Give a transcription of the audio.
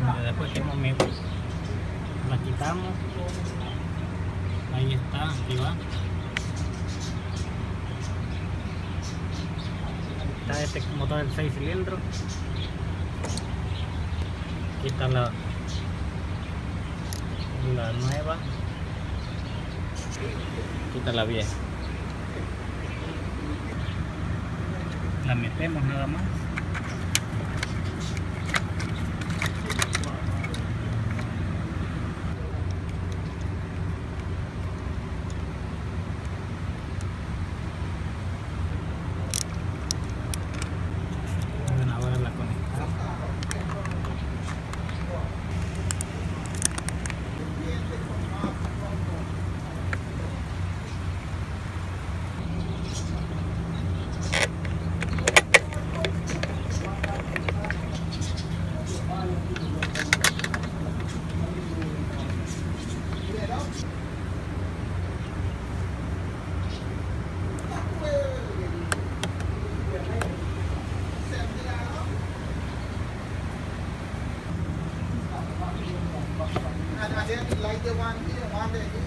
Después que la quitamos, ahí está, aquí va. Está este motor del 6 cilindros. Aquí está la nueva. Aquí está la vieja. La metemos nada más. Ahora la conectamos. And then like the one here, one day.